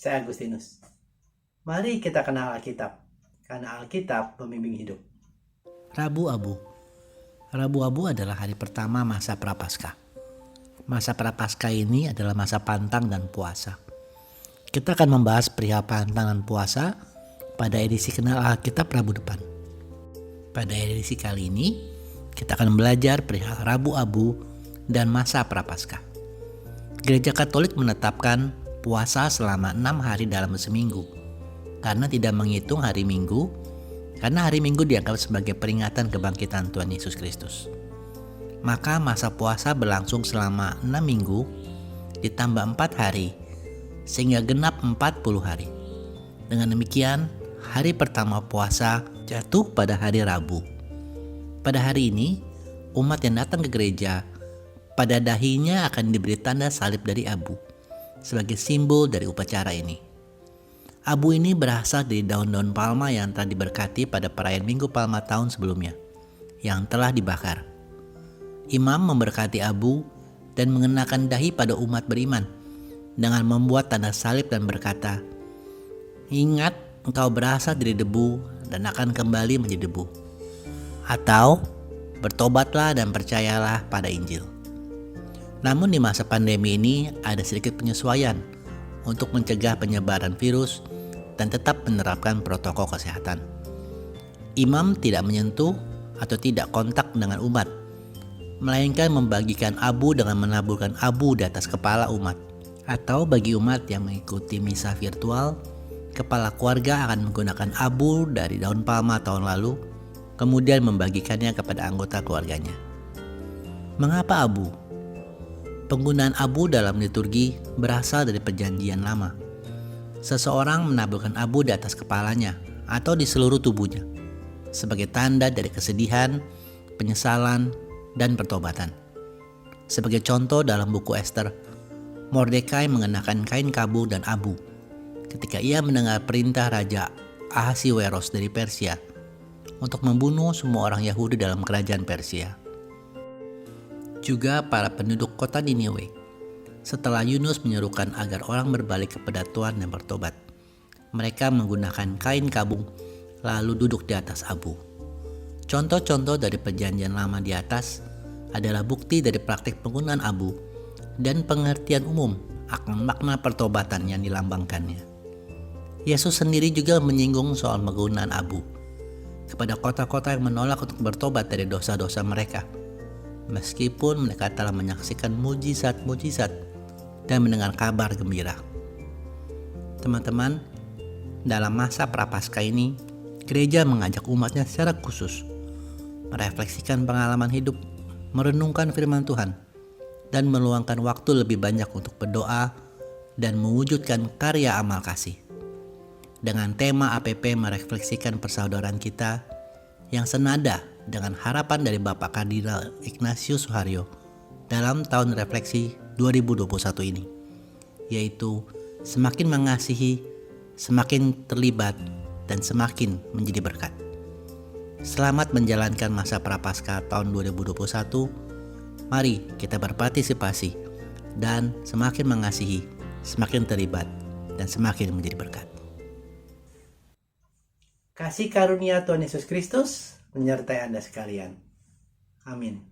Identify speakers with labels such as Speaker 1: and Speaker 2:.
Speaker 1: Saya Agustinus. Mari kita kenal Alkitab, karena Alkitab pembimbing hidup.
Speaker 2: Rabu Abu. Rabu Abu adalah hari pertama masa Prapaskah. Masa Prapaskah ini adalah masa pantang dan puasa. Kita akan membahas perihal pantang dan puasa pada edisi Kenal Alkitab Rabu depan. Pada edisi kali ini, kita akan belajar perihal Rabu Abu dan masa Prapaskah. Gereja Katolik menetapkan puasa selama 6 hari dalam seminggu, karena tidak menghitung hari Minggu, karena hari Minggu dianggap sebagai peringatan kebangkitan Tuhan Yesus Kristus. Maka masa puasa berlangsung selama 6 minggu, ditambah 4 hari, sehingga genap 40 hari. Dengan demikian, hari pertama puasa jatuh pada hari Rabu. Pada hari ini, umat yang datang ke gereja, pada dahinya akan diberi tanda salib dari abu, sebagai simbol dari upacara ini. Abu ini berasal dari daun-daun palma yang telah diberkati pada perayaan Minggu Palma tahun sebelumnya, yang telah dibakar. Imam memberkati abu dan mengenakan dahi pada umat beriman dengan membuat tanda salib dan berkata, "Ingat, engkau berasal dari debu dan akan kembali menjadi debu." Atau, "Bertobatlah dan percayalah pada Injil." Namun di masa pandemi ini ada sedikit penyesuaian untuk mencegah penyebaran virus dan tetap menerapkan protokol kesehatan. Imam tidak menyentuh atau tidak kontak dengan umat, melainkan membagikan abu dengan menaburkan abu di atas kepala umat. Atau bagi umat yang mengikuti misa virtual, kepala keluarga akan menggunakan abu dari daun palma tahun lalu, kemudian membagikannya kepada anggota keluarganya. Mengapa abu? Penggunaan abu dalam liturgi berasal dari Perjanjian Lama. Seseorang menaburkan abu di atas kepalanya atau di seluruh tubuhnya sebagai tanda dari kesedihan, penyesalan, dan pertobatan. Sebagai contoh dalam buku Ester, Mordekai mengenakan kain kabung dan abu ketika ia mendengar perintah Raja Ahasiweros dari Persia untuk membunuh semua orang Yahudi dalam kerajaan Persia. Juga para penduduk kota Niniwe, setelah Yunus menyerukan agar orang berbalik kepada Tuhan dan bertobat, mereka menggunakan kain kabung lalu duduk di atas abu. Contoh-contoh dari Perjanjian Lama di atas adalah bukti dari praktik penggunaan abu dan pengertian umum akan makna pertobatan yang dilambangkannya. Yesus sendiri juga menyinggung soal penggunaan abu kepada kota-kota yang menolak untuk bertobat dari dosa-dosa mereka, meskipun mereka telah menyaksikan mujizat-mujizat dan mendengar kabar gembira. Teman-teman, dalam masa Prapaskah ini, gereja mengajak umatnya secara khusus merefleksikan pengalaman hidup, merenungkan firman Tuhan, dan meluangkan waktu lebih banyak untuk berdoa dan mewujudkan karya amal kasih. Dengan tema APP merefleksikan persaudaraan kita yang senada dengan harapan dari Bapak Kardinal Ignatius Suharyo dalam tahun refleksi 2021 ini, yaitu semakin mengasihi, semakin terlibat, dan semakin menjadi berkat. Selamat menjalankan masa Prapaskah tahun 2021. Mari kita berpartisipasi dan semakin mengasihi, semakin terlibat, dan semakin menjadi berkat.
Speaker 1: Kasih karunia Tuhan Yesus Kristus menyertai Anda sekalian. Amin.